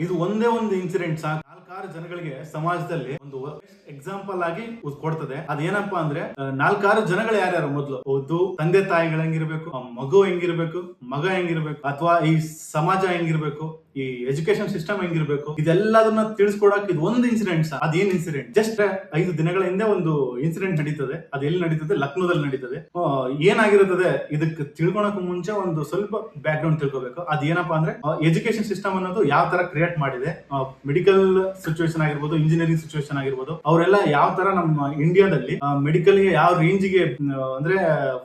ಇದು ಒಂದೇ ಒಂದು ಇನ್ಸಿಡೆಂಟ್ ಸಾಕು ನಾಲ್ಕಾರು ಜನಗಳಿಗೆ ಸಮಾಜದಲ್ಲಿ ಒಂದು ಎಕ್ಸಾಂಪಲ್ ಆಗಿ ಕೊಡ್ತದೆ. ಅದೇನಪ್ಪಾ ಅಂದ್ರೆ ನಾಲ್ಕಾರು ಜನಗಳು ಯಾರ್ಯಾರು ಮೊದಲು ಒಂದು ತಂದೆ ತಾಯಿಗಳು ಹೆಂಗಿರ್ಬೇಕು, ಮಗು ಹೆಂಗಿರ್ಬೇಕು, ಮಗ ಹೆಂಗಿರ್ಬೇಕು, ಅಥವಾ ಈ ಸಮಾಜ ಹೆಂಗಿರ್ಬೇಕು, ಈ ಎಜುಕೇಶನ್ ಸಿಸ್ಟಮ್ ಹೆಂಗಿರ್ಬೇಕು, ಇದೆಲ್ಲದನ್ನ ತಿಳಿಸ್ಕೊಡಕ್ ಇದು ಒಂದು ಇನ್ಸಿಡೆಂಟ್. ಅದೇನ್ ಇನ್ಸಿಡೆಂಟ್? ಜಸ್ಟ್ 5 ದಿನಗಳ ಹಿಂದೆ ಒಂದು ಇನ್ಸಿಡೆಂಟ್ ನಡೀತದೆ. ಅದು ಎಲ್ಲಿ ನಡೀತದೆ? ಲಕ್ನೋದಲ್ಲಿ ನಡೀತದೆ. ಏನಾಗಿರುತ್ತದೆ ಇದಕ್ಕೆ ತಿಳ್ಕೊಳಕ್ ಮುಂಚೆ ಒಂದು ಸ್ವಲ್ಪ ಬ್ಯಾಕ್ ಗ್ರೌಂಡ್ ತಿಳ್ಕೊಬೇಕು. ಅದೇನಪ್ಪಾ ಅಂದ್ರೆ ಎಜುಕೇಶನ್ ಸಿಸ್ಟಮ್ ಅನ್ನೋದು ಯಾವ ತರ ಕ್ರಿಯೇಟ್ ಮಾಡಿದೆ, ಮೆಡಿಕಲ್ ಸಿಚುವೇಶನ್ ಆಗಿರ್ಬೋದು, ಇಂಜಿನಿಯರಿಂಗ್ ಸಿಚುವೇಶನ್ ಆಗಿರ್ಬೋದು, ಅವರೆಲ್ಲ ಯಾವ ತರ ನಮ್ಮ ಇಂಡಿಯಾದಲ್ಲಿ ಮೆಡಿಕಲ್ ಗೆ ಯಾವ ರೇಂಜ್ ಗೆ ಅಂದ್ರೆ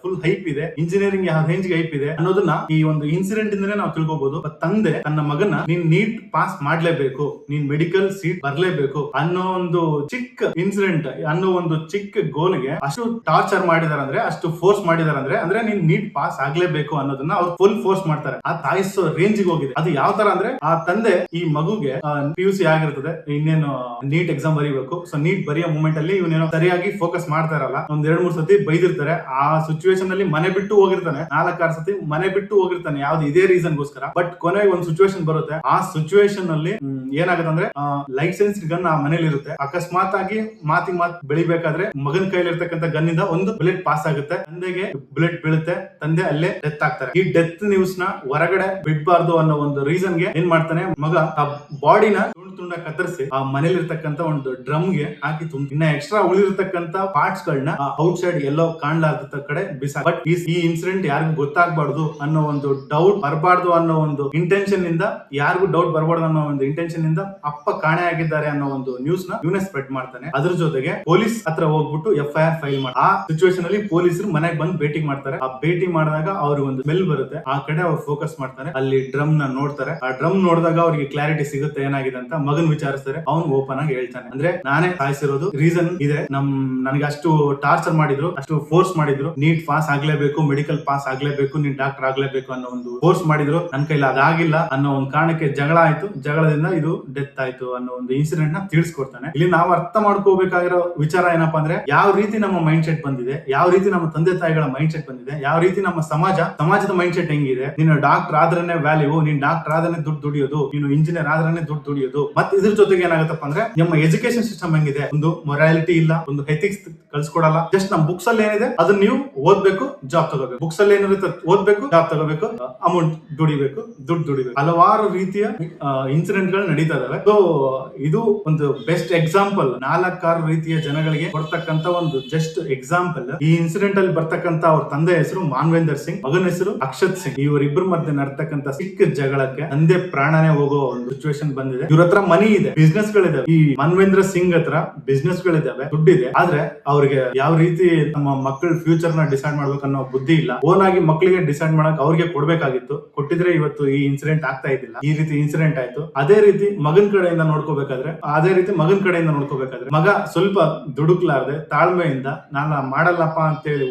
ಫುಲ್ ಹೈಪ್ ಇದೆ, ಇಂಜಿನಿಯರಿಂಗ್ ಯಾವ ರೇಂಜ್ ಗೆ ಹೈಪ್ ಇದೆ ಅನ್ನೋದನ್ನ ಈ ಒಂದು ಇನ್ಸಿಡೆಂಟ್ ಇಂದನೇ ನಾವು ತಿಳ್ಕೊಬಹುದು. ತಂದೆ ತನ್ನ ಮಗನ ನೀನ್ ನೀಟ್ ಪಾಸ್ ಮಾಡ್ಲೇಬೇಕು, ನೀನ್ ಮೆಡಿಕಲ್ ಸೀಟ್ ಬರ್ಲೇಬೇಕು ಅನ್ನೋ ಒಂದು ಚಿಕ್ಕ ಇನ್ಸಿಡೆಂಟ್, ಅನ್ನೋ ಒಂದು ಚಿಕ್ಕ ಗೋಲ್ಗೆ ಅಷ್ಟು ಟಾರ್ಚರ್ ಮಾಡಿದಾರೆ ಅಂದ್ರೆ, ಅಷ್ಟು ಫೋರ್ಸ್ ಮಾಡಿದಾರೆ ಅಂದ್ರೆ ನೀನ್ ನೀಟ್ ಪಾಸ್ ಆಗ್ಲೇಬೇಕು ಅನ್ನೋದನ್ನ ಅವ್ರು ಫುಲ್ ಫೋರ್ಸ್ ಮಾಡ್ತಾರೆ. ಆ ತಾಯಿಸೋ ರೇಂಜ್ ಹೋಗಿದೆ. ಅದು ಯಾವ ತರ ಅಂದ್ರೆ ಆ ತಂದೆ ಈ ಮಗುಗೆ PUC ಆಗಿರ್ತದೆ, ಇನ್ನೇನು ನೀಟ್ ಎಕ್ಸಾಮ್ ಬರೀಬೇಕು. ಸೊ ನೀಟ್ ಬರೆಯೋ ಮೂಮೆಂಟ್ ಅಲ್ಲಿ ಇವನೇನೋ ಸರಿಯಾಗಿ ಫೋಕಸ್ ಮಾಡ್ತಾ ಇರಲ್ಲ. ಒಂದ್ 2-3 ಸತಿ ಬೈದಿರ್ತಾರೆ. ಆ ಸಿಚುವೇಶನ್ ಅಲ್ಲಿ ಮನೆ ಬಿಟ್ಟು ಹೋಗಿರ್ತಾನೆ, 4-6 ಸತಿ ಮನೆ ಬಿಟ್ಟು ಹೋಗಿರ್ತಾನೆ, ಯಾವ್ದು ಇದೇ ರೀಸನ್ ಗೋಸ್ಕರ. ಬಟ್ ಕೊನೆಗೆ ಒಂದು ಸಿಚುವೇಶನ್ ಬರುತ್ತೆ. ಆ ಸಿಚುವೇಶನ್ ಅಲ್ಲಿ ಏನಾಗುತ್ತೆ ಅಂದ್ರೆ ಲೈಸೆನ್ಸ್ ಗನ್ ಆ ಮನೇಲಿ ಇರುತ್ತೆ. ಅಕಸ್ಮಾತ್ ಆಗಿ ಮಾತಿಗೆ ಮಾತ್ ಬೆಳಿಬೇಕಾದ್ರೆ ಮಗನ ಕೈಲಿ ಇರ್ತಕ್ಕಂಥ ಗನ್ ಇಂದ ಒಂದು ಬುಲೆಟ್ ಪಾಸ್ ಆಗುತ್ತೆ, ತಂದೆಗೆ ಬುಲೆಟ್ ಬೀಳುತ್ತೆ, ತಂದೆ ಅಲ್ಲೇ ಡೆತ್ ಆಗ್ತಾರೆ. ಈ ಡೆತ್ ನ್ಯೂಸ್ ನ ಹೊರಗಡೆ ಬಿಡ್ಬಾರ್ದು ಅನ್ನೋ ಒಂದು ರೀಸನ್ ಗೆ ಏನ್ ಮಾಡ್ತಾನೆ ಮಗ, ಆ ಬಾಡಿನ ತುಂಡ ಕತ್ತರಿಸಿ ಆ ಮನೇಲಿ ಇರ್ತಕ್ಕಂಥ ಒಂದು ಡ್ರಮ್ ಗೆ ಹಾಕಿ ಇನ್ನ ಎಕ್ಸ್ಟ್ರಾ ಉಳಿದಿರ್ತಕ್ಕಂಥ ಪಾರ್ಟ್ಸ್ ಗಳನ್ನ ಔಟ್ ಸೈಡ್ ಎಲ್ಲೋ ಕಾಣ್ಲಾರ್ದ ಕಡೆ ಬಿಸಾಕ. ಬಟ್ ಈ ಇನ್ಸಿಡೆಂಟ್ ಯಾರಿಗೂ ಗೊತ್ತಾಗಬಾರ್ದು ಅನ್ನೋ ಒಂದು ಡೌಟ್ ಬರಬಾರ್ದು ಅನ್ನೋ ಒಂದು ಇಂಟೆನ್ಷನ್ ಇಂದ, ಯಾರಿಗೂ ಡೌಟ್ ಬರಬಾರ್ದು ಅನ್ನೋ ಒಂದು ಇಂಟೆನ್ಷನ್ ಇಂದ ಅಪ್ಪ ಕಾಣೆ ಆಗಿದ್ದಾರೆ ಅನ್ನೋ ಒಂದು ನ್ಯೂಸ್ ನ ಇವನೇ ಸ್ಪ್ರೆಡ್ ಮಾಡ್ತಾನೆ. ಅದ್ರ ಜೊತೆಗೆ ಪೊಲೀಸ್ ಹತ್ರ ಹೋಗ್ಬಿಟ್ಟು FIR ಫೈಲ್ ಮಾಡಿ, ಆ ಸಿಚುವೇಶನ್ ಅಲ್ಲಿ ಪೊಲೀಸರು ಮನೆಗೆ ಬಂದು ಭೇಟಿ ಮಾಡ್ತಾರೆ. ಆ ಭೇಟಿ ಮಾಡಿದಾಗ ಅವ್ರಿಗೆ ಒಂದು ಸ್ಮೆಲ್ ಬರುತ್ತೆ. ಆ ಕಡೆ ಅವ್ರು ಫೋಕಸ್ ಮಾಡ್ತಾರೆ, ಅಲ್ಲಿ ಡ್ರಮ್ ನ ನೋಡ್ತಾರೆ. ಆ ಡ್ರಮ್ ನೋಡಿದಾಗ ಅವ್ರಿಗೆ ಕ್ಲಾರಿಟಿ ಸಿಗುತ್ತೆ ಏನಾಗಿದೆ ಅಂತ. ಮಗನ್ ವಿಚಾರಿಸ್ತಾರೆ, ಅವ್ನು ಓಪನ್ ಆಗಿ ಹೇಳ್ತಾನೆ, ಅಂದ್ರೆ ನಾನೇ ಸಾಯಿಸಿರೋದು, ರೀಸನ್ ಇದೆ, ನನಗೆ ಅಷ್ಟು ಟಾರ್ಚರ್ ಮಾಡಿದ್ರು, ಅಷ್ಟು ಫೋರ್ಸ್ ಮಾಡಿದ್ರು, ನೀಟ್ ಪಾಸ್ ಆಗ್ಲೇಬೇಕು, ಮೆಡಿಕಲ್ ಪಾಸ್ ಆಗ್ಲೇಬೇಕು, ನೀನ್ ಡಾಕ್ಟರ್ ಆಗ್ಲೇಬೇಕು ಅನ್ನೋ ಒಂದು ಫೋರ್ಸ್ ಮಾಡಿದ್ರು. ನನ್ ಕೈಲಿ ಅದಾಗಿಲ್ಲ ಅನ್ನೋ ಒಂದು ಕಾರಣಕ್ಕೆ ಜಗಳ ಆಯ್ತು, ಜಗಳದಿಂದ ಇದು ಡೆತ್ ಆಯ್ತು ಅನ್ನೋ ಒಂದು ಇನ್ಸಿಡೆಂಟ್ ನ ತಿಳಿಸ್ಕೊಡ್ತಾನೆ. ಇಲ್ಲಿ ನಾವು ಅರ್ಥ ಮಾಡ್ಕೋಬೇಕಾಗಿರೋ ವಿಚಾರ ಏನಪ್ಪಾ ಅಂದ್ರೆ, ಯಾವ ರೀತಿ ನಮ್ಮ ಮೈಂಡ್ ಸೆಟ್ ಬಂದಿದೆ, ಯಾವ ರೀತಿ ನಮ್ಮ ತಂದೆ ತಾಯಿಗಳ ಮೈಂಡ್ ಸೆಟ್ ಬಂದಿದೆ, ಯಾವ ರೀತಿ ನಮ್ಮ ಸಮಾಜದ ಮೈಂಡ್ ಸೆಟ್ ಹೆಂಗಿದೆ. ನೀನು ಡಾಕ್ಟರ್ ಆದ್ರೇನೆ ವ್ಯಾಲ್ಯೂ, ನೀನ್ ಡಾಕ್ಟರ್ ಆದ್ರೆ ದುಡ್ಡು ದುಡಿಯೋದು, ನೀನು ಇಂಜಿನಿಯರ್ ಆದ್ರೇನೆ ದುಡ್ಡು ದುಡಿಯೋದು. ಮತ್ತೆ ಇದ್ರ ಜೊತೆಗೆ ಏನಾಗುತ್ತಪ್ಪ ಅಂದ್ರೆ, ನಮ್ಮ ಎಜುಕೇಶನ್ ಸಿಸ್ಟಮ್ ಹೆಂಗಿದೆ, ಒಂದು ಮೊರಾಲಿಟಿ ಇಲ್ಲ, ಒಂದು ಎಥಿಕ್ಸ್ ಕಳ್ಸ್ಕೊಡಲ್ಲ. ಜಸ್ಟ್ ನಮ್ ಬುಕ್ಸ್ ಅಲ್ಲಿ ಏನಿದೆ ಅದನ್ನ ನೀವು ಓದ್ಬೇಕು, ಜಾಬ್ ತಗೋಬೇಕು. ಬುಕ್ಸ್ ಅಲ್ಲಿ ಏನಿರುತ್ತೆ ಓದ್ಬೇಕು, ಜಾಬ್ ತಗೋಬೇಕು, ಅಮೌಂಟ್ ದುಡಿಬೇಕು, ದುಡ್ಡು ದುಡಿಬೇಕು. ಹಲವಾರು ರೀತಿಯ ಇನ್ಸಿಡೆಂಟ್ ಗಳು ನಡೀತಾ ಇದಾವೆ. ಸೊ ಇದು ಒಂದು ಬೆಸ್ಟ್ ಎಕ್ಸಾಂಪಲ್, 4-6 ರೀತಿಯ ಜನಗಳಿಗೆ ಕೊಡ್ತಕ್ಕಂತ ಒಂದು ಜಸ್ಟ್ ಎಕ್ಸಾಂಪಲ್. ಈ ಇನ್ಸಿಡೆಂಟ್ ಅಲ್ಲಿ ಬರ್ತಕ್ಕಂತ ಅವ್ರ ತಂದೆ ಹೆಸರು ಮಾನ್ವೇಂದರ್ ಸಿಂಗ್, ಮಗನ ಹೆಸರು ಅಕ್ಷತ್ ಸಿಂಗ್. ಇವರಿಬ್ಬರ ಮಧ್ಯೆ ನಡ್ತಕ್ಕಂತ ಚಿಕ್ಕ ಜಗಳಕ್ಕೆ ತಂದೆ ಪ್ರಾಣನೇ ಹೋಗೋ ಒಂದು ಸಿಚುವೇಶನ್ ಬಂದಿದೆ. ಇವ್ರ ಹತ್ರ ಮನಿ ಇದೆ, ಬಿಸ್ನೆಸ್ ಗಳಿದಾವೆ. ಈ ಮಾನ್ವೇಂದ್ರ ಸಿಂಗ್ ಹತ್ರ ಬಿಸ್ನೆಸ್ ಗಳಿದಾವೆ, ದುಡ್ಡಿದೆ. ಆದ್ರೆ ಅವ್ರಿಗೆ ಯಾವ ರೀತಿ ನಮ್ಮ ಮಕ್ಕಳ ಫ್ಯೂಚರ್ ನ ಡಿಸೈಡ್ ಮಾಡ್ಬೇಕು ಅನ್ನೋ ಬುದ್ಧಿ ಇಲ್ಲ. ಓನ್ ಆಗಿ ಮಕ್ಕಳಿಗೆ ಡಿಸೈಡ್ ಮಾಡಕ್ ಅವ್ರಿಗೆ ಕೊಡ್ಬೇಕಾಗಿತ್ತು, ಕೊಟ್ಟಿದ್ರೆ ಇವತ್ತು ಈ ಇನ್ಸಿಡೆಂಟ್ ಆಗ್ತಾ ಇದ್ದಿಲ್ಲ. ಈ ರೀತಿ ಇನ್ಸಿಡೆಂಟ್ ಆಯ್ತು. ಅದೇ ರೀತಿ ಮಗನ್ ಕಡೆಯಿಂದ ನೋಡ್ಕೋಬೇಕಾದ್ರೆ, ಮಗ ಸ್ವಲ್ಪ ದುಡುಕ್ಲಾರ್ದೆ ತಾಳ್ಮೆಯಿಂದ ನಾನು ಮಾಡಲ್ಲಪ್ಪ ಅಂತೇಳಿ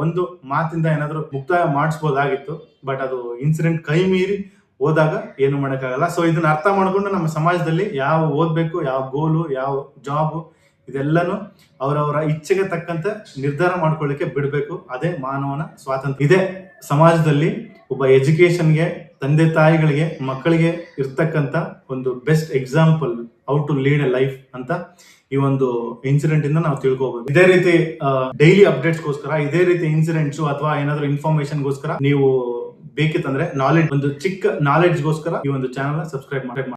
ಒಂದು ಮಾತಿಂದ ಏನಾದ್ರು ಮುಕ್ತಾಯ ಮಾಡಿಸಬಹುದಾಗಿತ್ತು. ಬಟ್ ಅದು ಇನ್ಸಿಡೆಂಟ್ ಕೈ ಮೀರಿ ಹೋದಾಗ ಏನು ಮಾಡಕ್ಕಾಗಲ್ಲ. ಸೊ ಇದನ್ನ ಅರ್ಥ ಮಾಡ್ಕೊಂಡು ನಮ್ಮ ಸಮಾಜದಲ್ಲಿ ಯಾವ ಓದ್ಬೇಕು, ಯಾವ ಗೋಲು, ಯಾವ ಜಾಬ್, ಇದೆಲ್ಲಾನು ಅವರವರ ಇಚ್ಛೆಗೆ ತಕ್ಕಂತೆ ನಿರ್ಧಾರ ಮಾಡ್ಕೊಳ್ಳಿಕ್ಕೆ ಬಿಡ್ಬೇಕು. ಅದೇ ಮಾನವನ ಸ್ವಾತಂತ್ರ್ಯ. ಇದೇ ಸಮಾಜದಲ್ಲಿ ಒಬ್ಬ ಎಜುಕೇಶನ್ಗೆ, ತಂದೆ ತಾಯಿಗಳಿಗೆ, ಮಕ್ಕಳಿಗೆ ಇರ್ತಕ್ಕಂತ ಒಂದು best example, how to lead a life ಅಂತ ಈ ಒಂದು ಇನ್ಸಿಡೆಂಟ್ ಇಂದ ನಾವು ತಿಳ್ಕೋಬಹುದು. ಇದೇ ರೀತಿ ಡೈಲಿ ಅಪ್ಡೇಟ್ಸ್ ಗೋಸ್ಕರ, ಇದೇ ರೀತಿ ಇನ್ಸಿಡೆಂಟ್ಸ್ ಅಥವಾ ಏನಾದ್ರು ಇನ್ಫಾರ್ಮೇಶನ್ ಗೋಸ್ಕರ ನೀವು ಬೇಕಿತ್ತಂದ್ರೆ ಒಂದು ಚಿಕ್ಕ ನಾಲೆಡ್ಜ್ ಗೋಸ್ಕರ ಈ ಒಂದು ಚಾನಲ್ ನ ಸಬ್ಸ್ಕ್ರೈಬ್ ಮಾಡಿ.